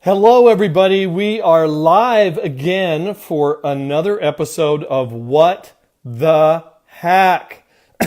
Hello, everybody. We are live again for another episode of What the Hack.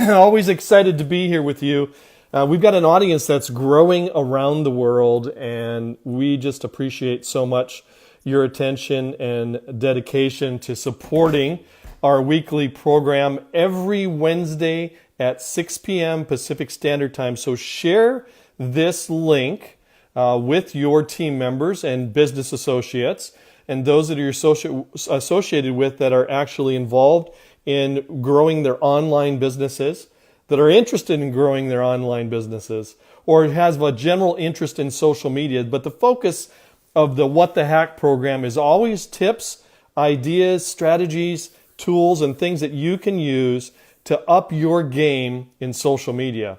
Always excited to be here with you. We've got an audience that's growing around the world, and we just appreciate so much your attention and dedication to supporting our weekly program every Wednesday at 6 p.m. Pacific Standard Time. So share this link with your team members and business associates and those that you're associated with that are actually involved in growing their online businesses, that are interested in growing their online businesses, or has a general interest in social media. But the focus of the What the Hack program is always tips, ideas, strategies, tools, and things that you can use to up your game in social media.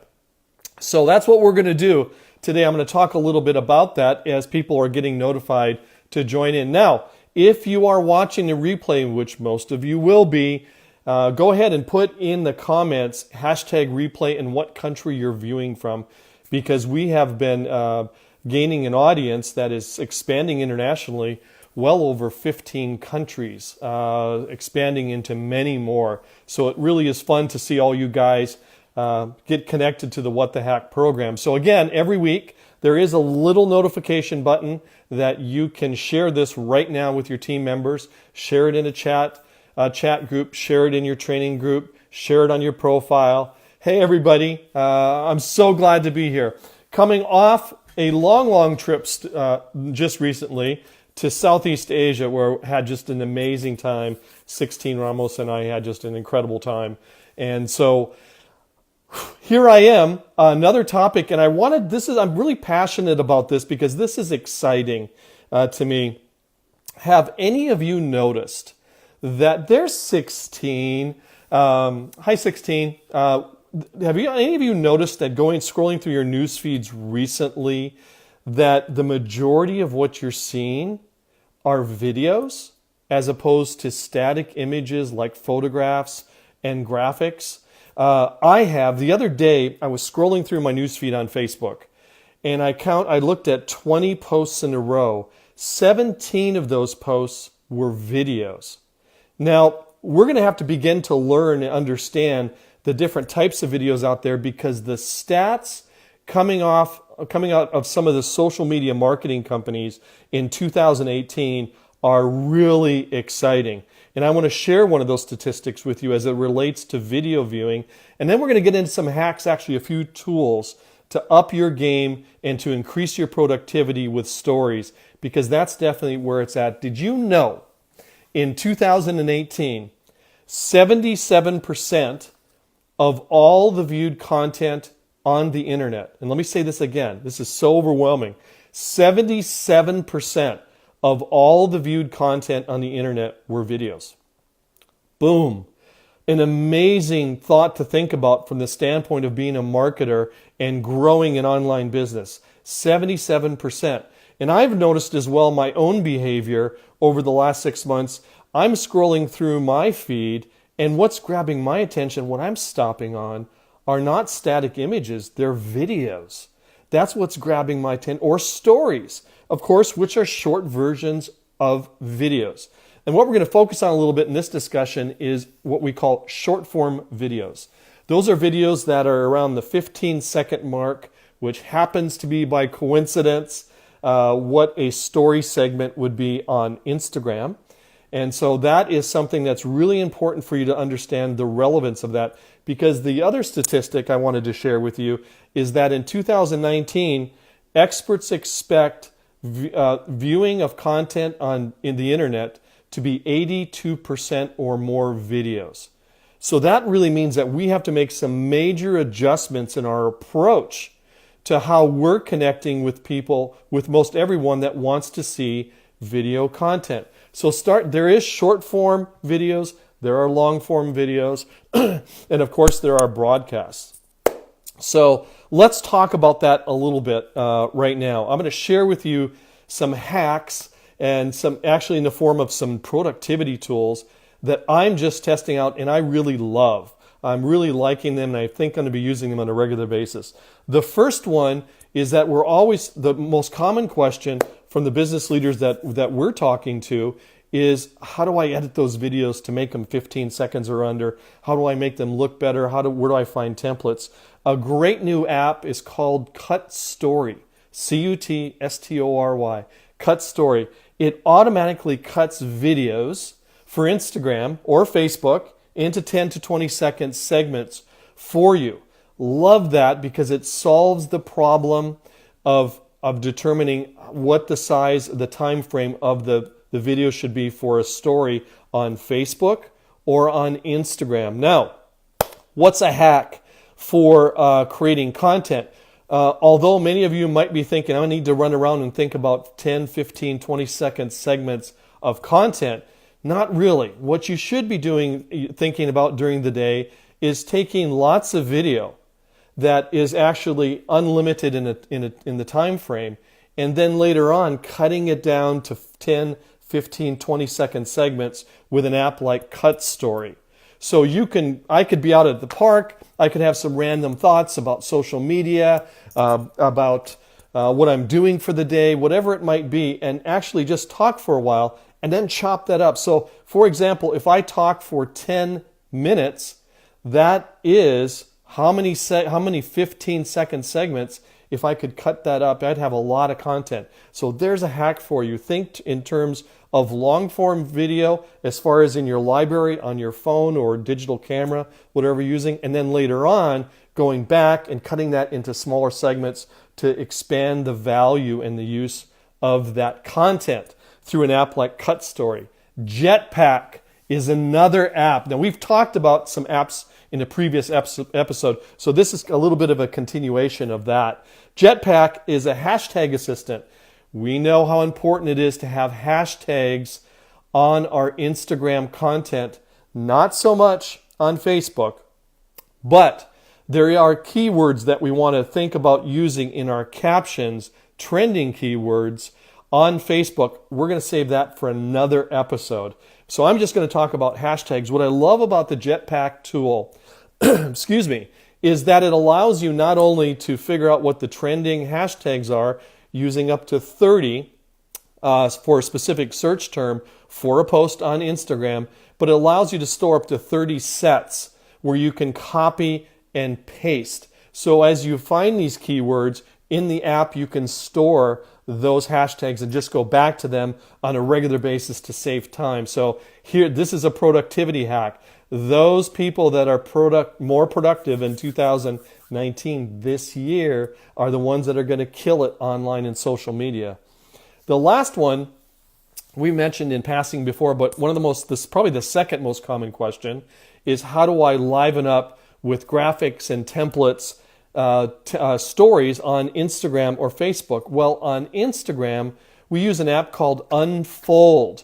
So that's what we're going to do. Today I'm going to talk a little bit about that as people are getting notified to join in. Now, if you are watching the replay, which most of you will be, go ahead and put in the comments #replay and what country you're viewing from, because we have been gaining an audience that is expanding internationally, well over 15 countries, expanding into many more. So it really is fun to see all you guys get connected to the What the Hack program. So again, every week there is a little notification button that you can share this right now with your team members. Share it in a chat group, share it in your training group, share it on your profile. Hey everybody, I'm so glad to be here. Coming off a long trip just recently to Southeast Asia, where I had just an amazing time. 16 Ramos and I had just an incredible time. And so here I am, another topic, and I'm really passionate about this because this is exciting to me. Have any of you noticed that there's 16, hi 16, have any of you noticed that scrolling through your news feeds recently that the majority of what you're seeing are videos as opposed to static images like photographs and graphics? The other day, I was scrolling through my newsfeed on Facebook, and I looked at 20 posts in a row. 17 of those posts were videos. Now, we're going to have to begin to learn and understand the different types of videos out there, because the stats coming out of some of the social media marketing companies in 2018 are really exciting. And I want to share one of those statistics with you as it relates to video viewing. And then we're going to get into some hacks, actually a few tools to up your game and to increase your productivity with stories, because that's definitely where it's at. Did you know in 2018, 77% of all the viewed content on the internet, and let me say this again, this is so overwhelming, 77% of all the viewed content on the internet were videos. Boom. An amazing thought to think about from the standpoint of being a marketer and growing an online business. 77%. And I've noticed as well my own behavior over the last 6 months. I'm scrolling through my feed, and what's grabbing my attention, what I'm stopping on, are not static images, they're videos. That's what's grabbing my attention, or stories, of course, which are short versions of videos. And what we're going to focus on a little bit in this discussion is what we call short form videos. Those are videos that are around the 15-second mark, which happens to be, by coincidence, what a story segment would be on Instagram. And so that is something that's really important for you to understand the relevance of that, because the other statistic I wanted to share with you is that in 2019, experts expect viewing of content in the internet to be 82% or more videos. So that really means that we have to make some major adjustments in our approach to how we're connecting with people, with most everyone that wants to see video content. So there is short form videos, there are long form videos, and of course there are broadcasts. So let's talk about that a little bit right now. I'm going to share with you some hacks and some, actually in the form of some productivity tools that I'm just testing out and I really love. I'm really liking them, and I think I'm going to be using them on a regular basis. The first one is that we're always, the most common question from the business leaders that we're talking to is, how do I edit those videos to make them 15 seconds or under? How do I make them look better? Where do I find templates? A great new app is called Cut Story. CUTSTORY. Cut Story. It automatically cuts videos for Instagram or Facebook into 10 to 20 second segments for you. Love that because it solves the problem of determining what the size, the time frame of the video should be for a story on Facebook or on Instagram. Now, what's a hack for creating content? Although many of you might be thinking, I need to run around and think about 10, 15, 20 second segments of content. Not really. What you should be thinking about during the day is taking lots of video that is actually unlimited in the time frame, and then later on cutting it down to 10, 15, 20 second segments with an app like Cut Story. So I could be out at the park, I could have some random thoughts about social media, about what I'm doing for the day, whatever it might be, and actually just talk for a while and then chop that up. So, for example, if I talk for 10 minutes, that is how many 15-second segments. If I could cut that up, I'd have a lot of content. So there's a hack for you. Think in terms of long-form video as far as in your library, on your phone or digital camera, whatever you're using, and then later on going back and cutting that into smaller segments to expand the value and the use of that content through an app like Cut Story. Jetpack is another app. Now, we've talked about some apps in a previous episode, so this is a little bit of a continuation of that. Jetpack is a hashtag assistant. We know how important it is to have hashtags on our Instagram content, not so much on Facebook, but there are keywords that we want to think about using in our captions, trending keywords on Facebook. We're going to save that for another episode. So I'm just going to talk about hashtags. What I love about the Jetpack tool, excuse me, is that it allows you not only to figure out what the trending hashtags are, using up to 30 for a specific search term for a post on Instagram, but it allows you to store up to 30 sets where you can copy and paste. So as you find these keywords in the app, you can store those hashtags and just go back to them on a regular basis to save time. So here, this is a productivity hack. Those people that are more productive in 2019 this year are the ones that are going to kill it online and social media. The last one we mentioned in passing before, but this is probably the second most common question, is how do I liven up with graphics and templates stories on Instagram or Facebook? Well, on Instagram, we use an app called Unfold.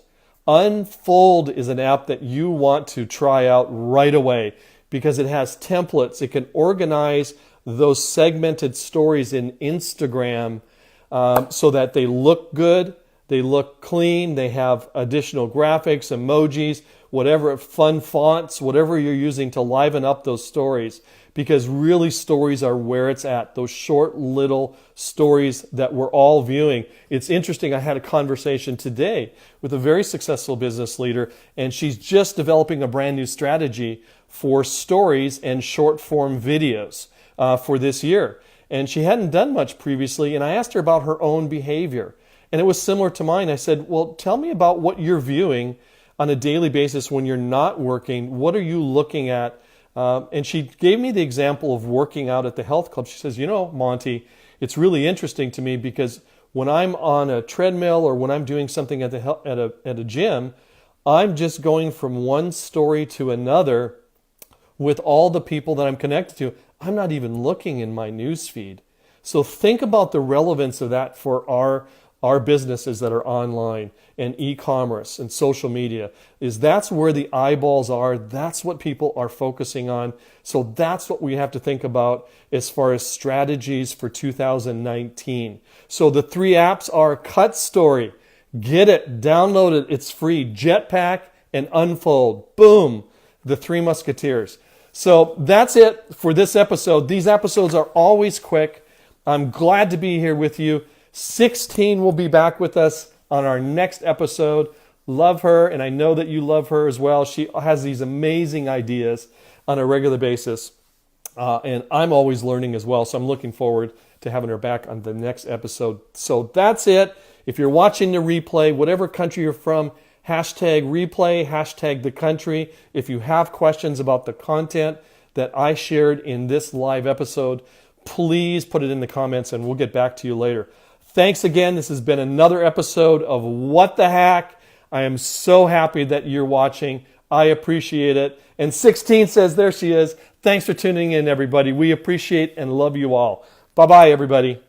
Unfold is an app that you want to try out right away because it has templates. It can organize those segmented stories in Instagram so that they look good, they look clean, they have additional graphics, emojis, whatever, fun fonts, whatever you're using to liven up those stories. Because really stories are where it's at, those short little stories that we're all viewing. It's interesting, I had a conversation today with a very successful business leader, and she's just developing a brand new strategy for stories and short form videos for this year. And she hadn't done much previously, and I asked her about her own behavior. And it was similar to mine. I said, well, tell me about what you're viewing on a daily basis when you're not working. What are you looking at? And she gave me the example of working out at the health club. She says, Monty, it's really interesting to me because when I'm on a treadmill or when I'm doing something at a gym, I'm just going from one story to another with all the people that I'm connected to. I'm not even looking in my news feed. So think about the relevance of that for our businesses that are online and e-commerce and social media. That's where the eyeballs are. That's what people are focusing on. So that's what we have to think about as far as strategies for 2019. So the three apps are Cut Story. Get it, download it, it's free. Jetpack and Unfold. Boom, the Three Musketeers. So that's it for this episode. These episodes are always quick. I'm glad to be here with you. 16 will be back with us on our next episode. Love her, and I know that you love her as well. She has these amazing ideas on a regular basis, and I'm always learning as well, so I'm looking forward to having her back on the next episode. So that's it. If you're watching the replay, whatever country you're from, hashtag replay, hashtag the country. If you have questions about the content that I shared in this live episode, please put it in the comments and we'll get back to you later. Thanks again. This has been another episode of What the Hack. I am so happy that you're watching. I appreciate it. And 16 says, there she is. Thanks for tuning in, everybody. We appreciate and love you all. Bye-bye, everybody.